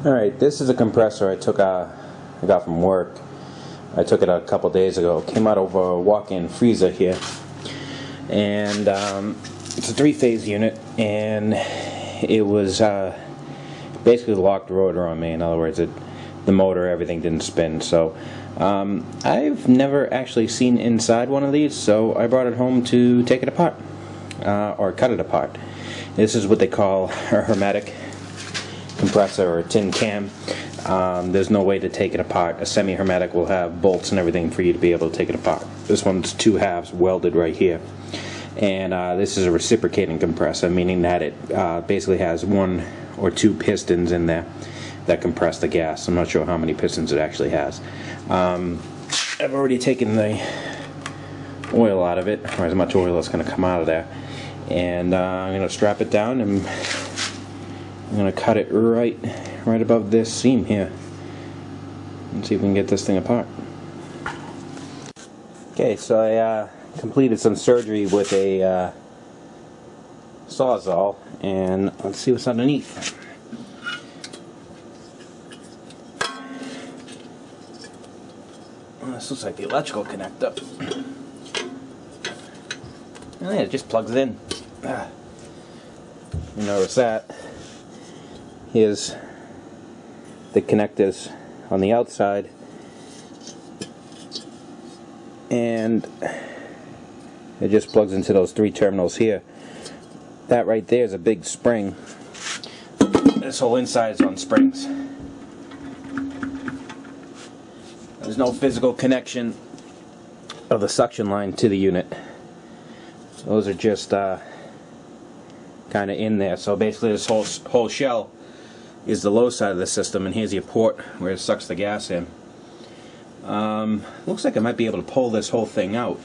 Alright, this is a compressor I got from work. I took it a couple days ago. It came out of a walk-in freezer here. And it's a 3-phase unit, and it was basically locked rotor on me. In other words, the motor, everything didn't spin. So I've never actually seen inside one of these, so I brought it home to take it apart, or cut it apart. This is what they call a Hermetic compressor or a tin can. There's no way to take it apart. A semi-hermetic will have bolts and everything for you to be able to take it apart. This one's 2 halves welded right here. And this is a reciprocating compressor, meaning that it basically has 1 or 2 pistons in there that compress the gas. I'm not sure how many pistons it actually has. I've already taken the oil out of it, or as much oil as going to come out of there. And I'm going to strap it down, and I'm going to cut it right above this seam here and see if we can get this thing apart. Okay, so I completed some surgery with a Sawzall, and let's see what's underneath. Well, this looks like the electrical connector. Oh yeah, it just plugs it in. You notice that. Here's the connectors on the outside, and it just plugs into those 3 terminals here. That right there is a big spring. This whole inside is on springs. There's no physical connection of the suction line to the unit. Those are just kind of in there. So basically this whole shell is the low side of the system, and here's your port where it sucks the gas in. Looks like I might be able to pull this whole thing out.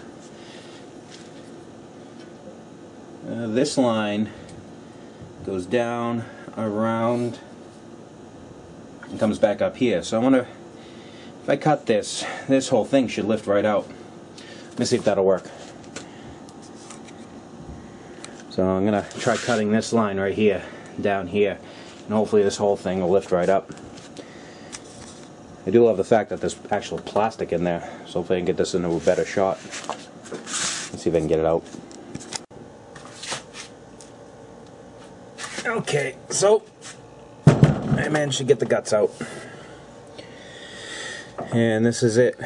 This line goes down, around, and comes back up here. So I wonder if I cut this whole thing should lift right out. Let me see if that'll work. So I'm going to try cutting this line right here, down here, and hopefully this whole thing will lift right up. I do love the fact that there's actual plastic in there, so hopefully I can get this into a better shot. Let's see if I can get it out. Okay, so I managed to get the guts out. And this is it.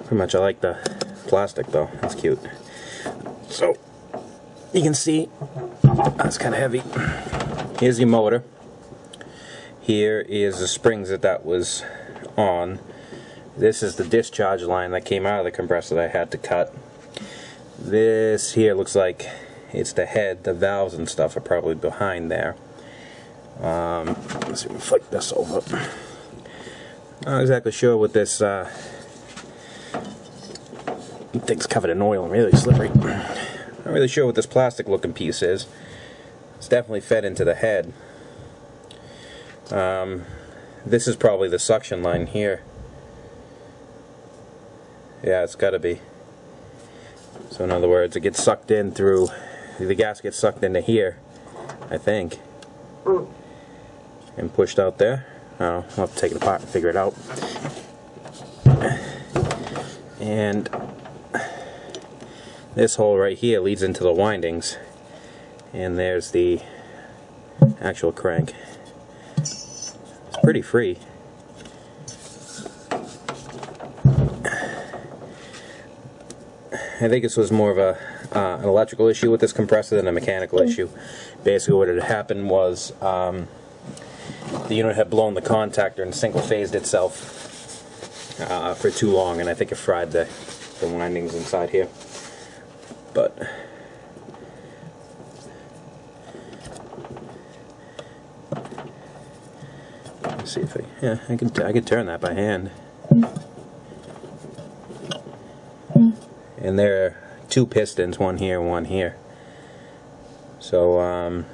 Pretty much I like the plastic though, that's cute. So you can see that's kind of heavy. Here's your motor. Here is the springs that was on. This is the discharge line that came out of the compressor that I had to cut. This here looks like it's the head. The valves and stuff are probably behind there. Let's see if we can flick this over. Not exactly sure what this thing's covered in oil and really slippery. Not really sure what this plastic looking piece is. It's definitely fed into the head. This is probably the suction line here. Yeah, it's gotta be. So in other words, it gets sucked in through, the gas gets sucked into here, I think, and pushed out there. I don't know, I'll have to take it apart and figure it out. And this hole right here leads into the windings, and there's the actual crank. It's pretty free. I think this was more of an electrical issue with this compressor than a mechanical issue. Basically what had happened was the unit had blown the contactor and single-phased itself for too long, and I think it fried the windings inside here. But let's see if I can turn that by hand. And there are 2 pistons, one here and one here. So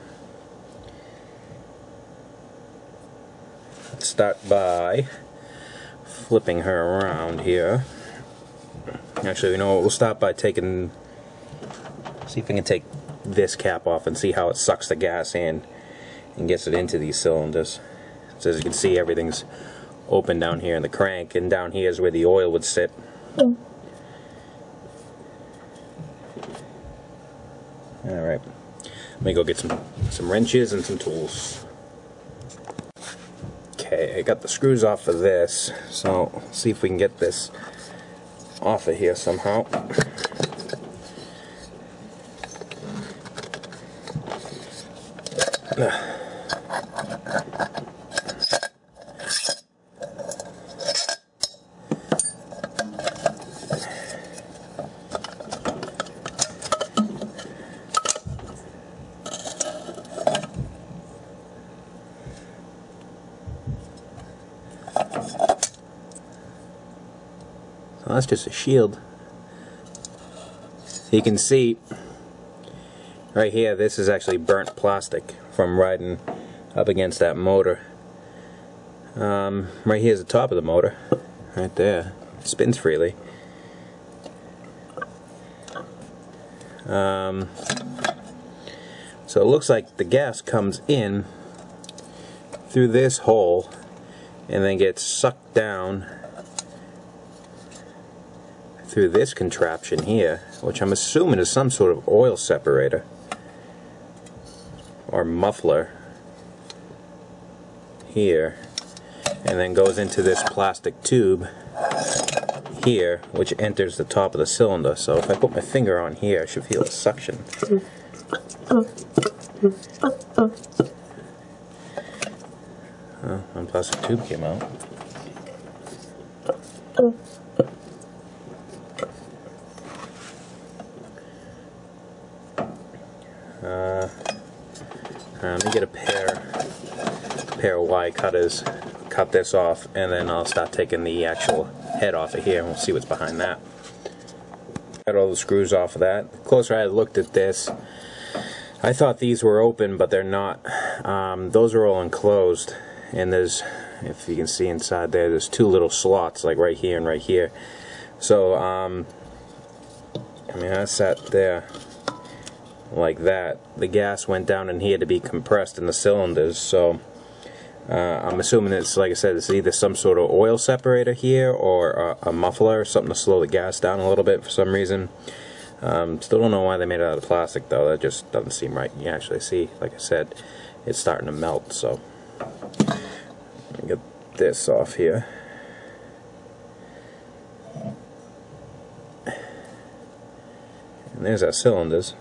let's start by flipping her around here. Actually, you know what, we'll start by taking, see if we can take this cap off and see how it sucks the gas in and gets it into these cylinders. So as you can see, everything's open down here in the crank, and down here is where the oil would sit. Alright, let me go get some wrenches and some tools. Okay, I got the screws off of this, so let's see if we can get this off of here somehow. So that's just a shield. So you can see right here, this is actually burnt plastic from riding up against that motor. Right here's the top of the motor, right there. It spins freely. So it looks like the gas comes in through this hole and then gets sucked down through this contraption here, which I'm assuming is some sort of oil separator or muffler here, and then goes into this plastic tube here, which enters the top of the cylinder. So if I put my finger on here, I should feel a suction. Oh, one plastic tube came out. Let me get a pair of Y cutters, cut this off, and then I'll start taking the actual head off of here, and we'll see what's behind that. Got all the screws off of that. The closer I looked at this, I thought these were open, but they're not. Those are all enclosed, and there's, if you can see inside there, there's two little slots, like right here and right here. So, I mean, I sat there like that. The gas went down in here to be compressed in the cylinders, so I'm assuming it's, like I said, it's either some sort of oil separator here or a muffler, something to slow the gas down a little bit for some reason. Still don't know why they made it out of plastic though. That just doesn't seem right. You actually see, like I said, it's starting to melt. So let me get this off here. And there's our cylinders.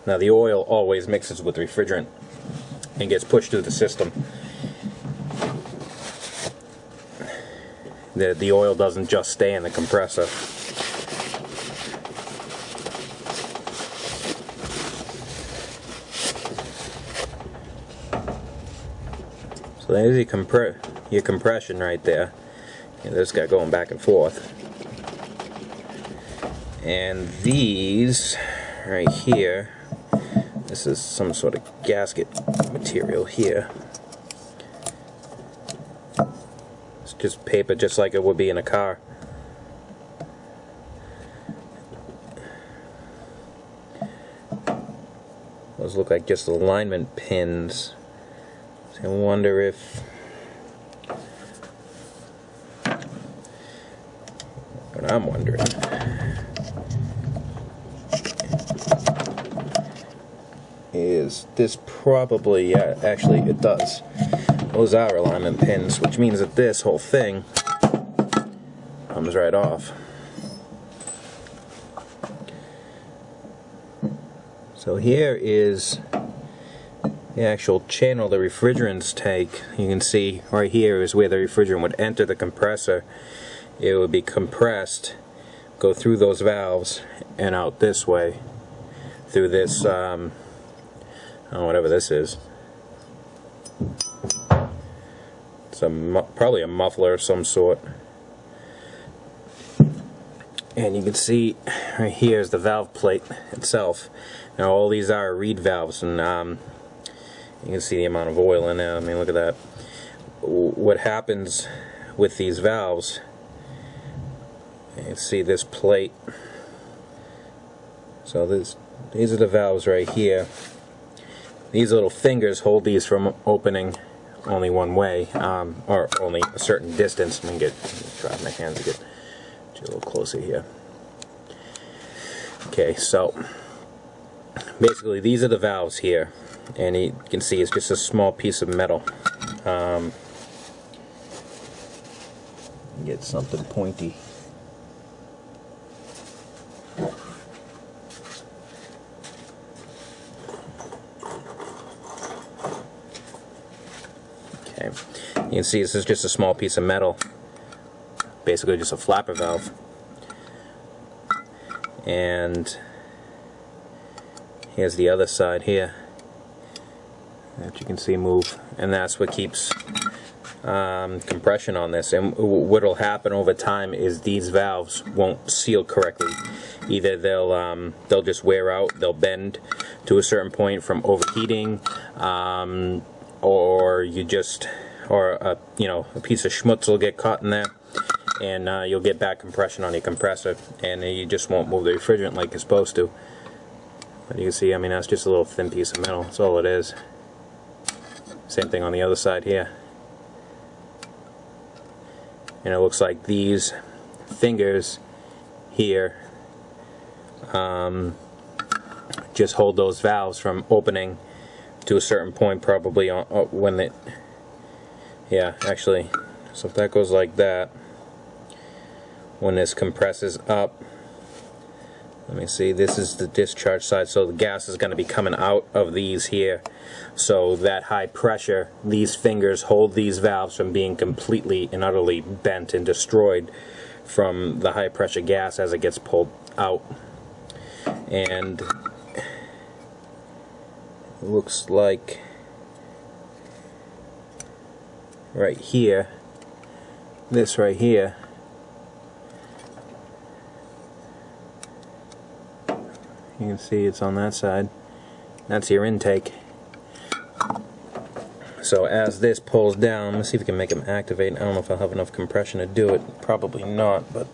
Now the oil always mixes with refrigerant and gets pushed through the system. The oil doesn't just stay in the compressor. So there's your compression right there. This guy going back and forth. And these right here, this is some sort of gasket material here. It's just paper, just like it would be in a car. Those look like just alignment pins. So I wonder if, what I'm wondering, is this probably, yeah, actually it does. Those are alignment pins, which means that this whole thing comes right off. So here is the actual channel the refrigerants take. You can see right here is where the refrigerant would enter the compressor. It would be compressed, go through those valves, and out this way through this whatever this is. It's probably a muffler of some sort. and you can see right here is the valve plate itself. Now all these are reed valves, and you can see the amount of oil in there. I mean, look at that. What happens with these valves, you can see this plate. So these are the valves right here. These little fingers hold these from opening only one way, or only a certain distance. Let me try my hands to get a little closer here. Okay, so basically these are the valves here, and you can see it's just a small piece of metal. Get something pointy. Okay, you can see this is just a small piece of metal, basically just a flapper valve. And here's the other side here that you can see move, and that's what keeps compression on this. And what will happen over time is these valves won't seal correctly. Either they'll just wear out, they'll bend to a certain point from overheating, or a piece of schmutz will get caught in there, and you'll get bad compression on your compressor, and you just won't move the refrigerant like you're supposed to. But you can see, I mean, that's just a little thin piece of metal. That's all it is. Same thing on the other side here. And it looks like these fingers here just hold those valves from opening to a certain point, probably when it, yeah, actually, so if that goes like that, when this compresses up, let me see, this is the discharge side, so the gas is going to be coming out of these here. So that high pressure, these fingers hold these valves from being completely and utterly bent and destroyed from the high pressure gas as it gets pulled out. And it looks like right here, this right here, you can see it's on that side. That's your intake. So as this pulls down, let's see if we can make them activate. I don't know if I'll have enough compression to do it. Probably not, but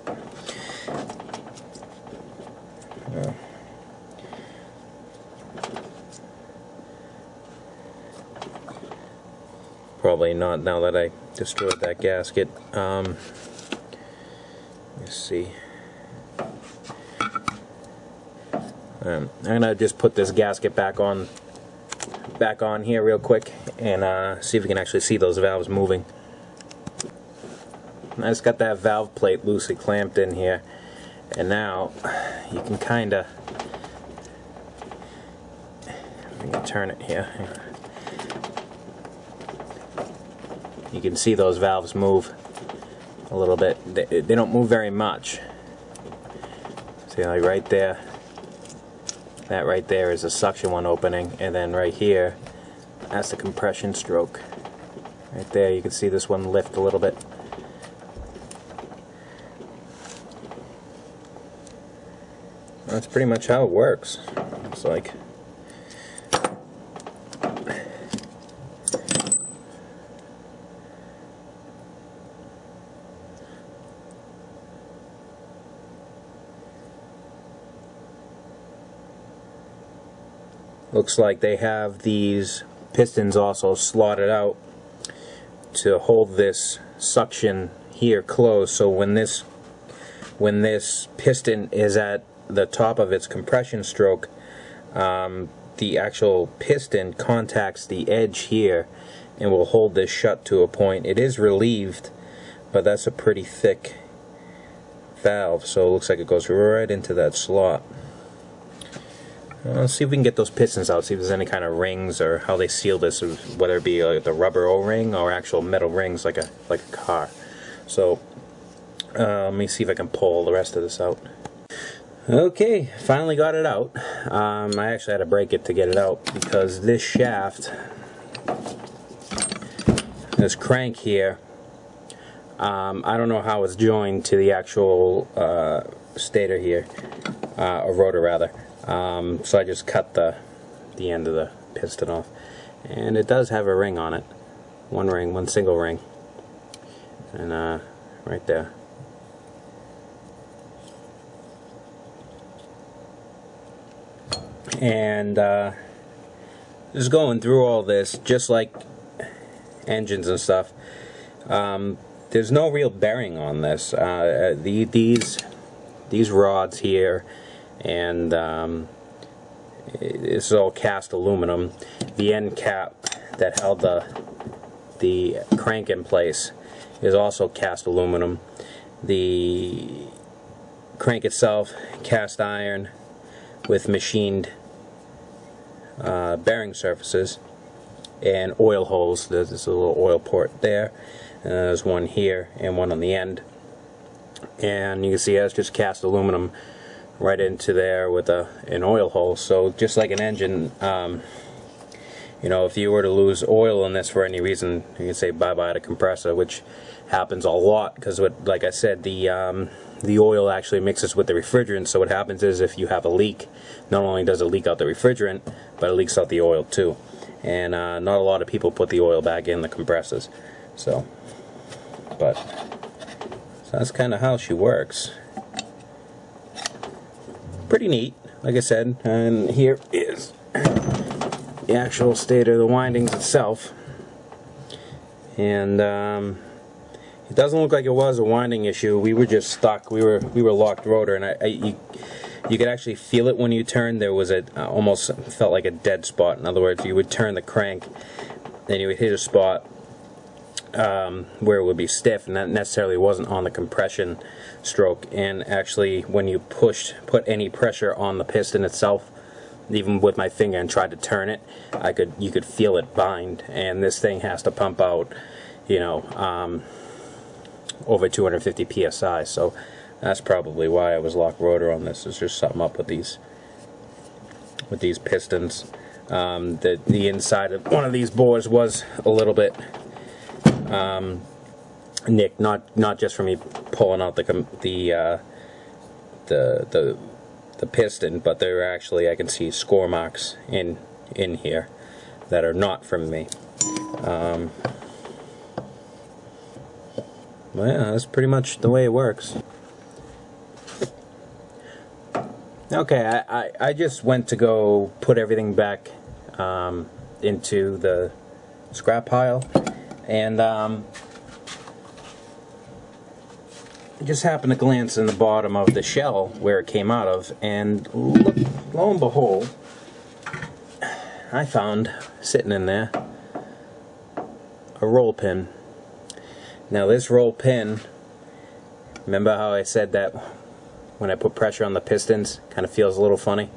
probably not now that I destroyed that gasket. Let's see. I'm gonna just put this gasket back on here real quick and see if we can actually see those valves moving. I just got that valve plate loosely clamped in here, and now you can kinda, I'm gonna turn it here. You can see those valves move a little bit. They don't move very much. See, like right there, that right there is a suction one opening, and then right here, that's the compression stroke. Right there, you can see this one lift a little bit. That's pretty much how it works. It's like, looks like they have these pistons also slotted out to hold this suction here closed, so when this piston is at the top of its compression stroke, the actual piston contacts the edge here and will hold this shut to a point. It is relieved, but that's a pretty thick valve, so it looks like it goes right into that slot. Let's see if we can get those pistons out, see if there's any kind of rings or how they seal this, whether it be like the rubber O-ring or actual metal rings like a car. So let me see if I can pull the rest of this out. Okay, finally got it out. I actually had to break it to get it out because this shaft, this crank here, I don't know how it's joined to the actual stator here, or rotor rather. So I just cut the end of the piston off, and it does have a ring on it. One ring, one single ring, and right there. And just going through all this, just like engines and stuff, there's no real bearing on this. These rods here, and this is all cast aluminum. The end cap that held the crank in place is also cast aluminum. The crank itself, cast iron with machined bearing surfaces and oil holes. There's a little oil port there, and there's one here and one on the end, and you can see it's just cast aluminum right into there with an oil hole. So just like an engine, you know, if you were to lose oil in this for any reason, you can say bye-bye to compressor, which happens a lot because, like I said, the oil actually mixes with the refrigerant. So what happens is, if you have a leak, not only does it leak out the refrigerant, but it leaks out the oil too. And not a lot of people put the oil back in the compressors. So that's kind of how she works. Pretty neat, like I said. And here is the actual stator, the windings itself. And it doesn't look like it was a winding issue. We were just stuck. We were locked rotor, and you could actually feel it when you turned. There was almost felt like a dead spot. In other words, you would turn the crank, and you would hit a spot where it would be stiff, and that necessarily wasn't on the compression stroke. And actually, when you put any pressure on the piston itself, even with my finger, and tried to turn it, you could feel it bind. And this thing has to pump out, you know, over 250 psi. So that's probably why I was locked rotor on this. There's just something up with these pistons. The inside of one of these bores was a little bit nicked, not just from me pulling out the piston, but there are actually, I can see score marks in here that are not from me. Well, yeah, that's pretty much the way it works. Okay, I just went to go put everything back into the scrap pile, and I just happened to glance in the bottom of the shell where it came out of, and lo and behold, I found, sitting in there, a roll pin. Now this roll pin, remember how I said that when I put pressure on the pistons, kind of feels a little funny?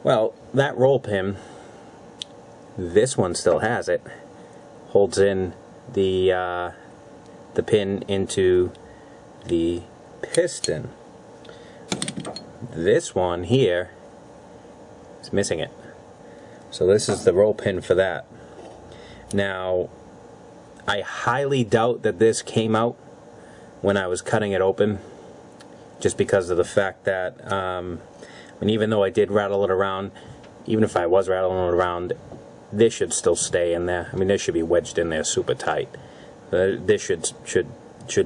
Well, that roll pin, this one still has it, holds in the pin into the piston. This one here is missing it. So this is the roll pin for that. Now, I highly doubt that this came out when I was cutting it open, just because of the fact that, and even though I did rattle it around, even if I was rattling it around, this should still stay in there. I mean, this should be wedged in there super tight. This should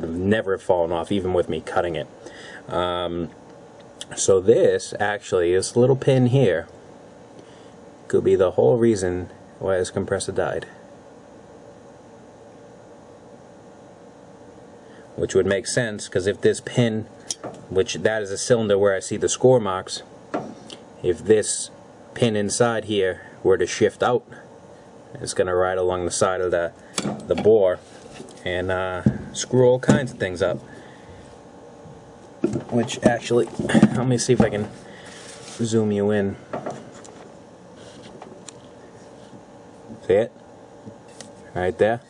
have never fallen off, even with me cutting it. So this, actually, this little pin here, could be the whole reason why this compressor died. Which would make sense, because if this pin, which that is a cylinder where I see the score marks, if this pin inside here were to shift out, it's going to ride along the side of the bore and screw all kinds of things up. Which actually, let me see if I can zoom you in. See it? Right there.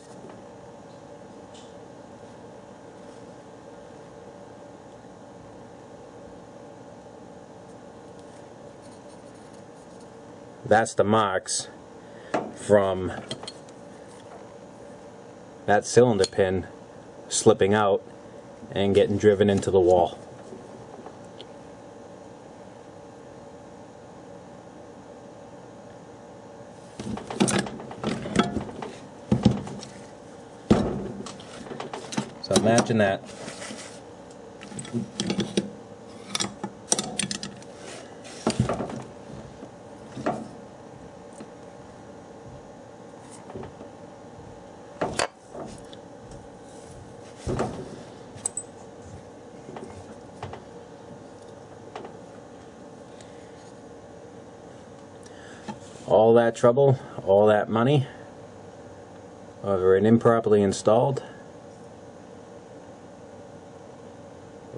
That's the marks from that cylinder pin slipping out and getting driven into the wall. So imagine that. All that trouble, all that money over an improperly installed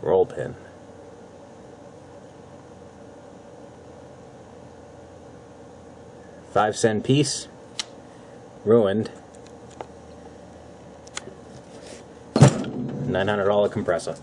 roll pin. $5-cent piece, ruined. $900 compressor.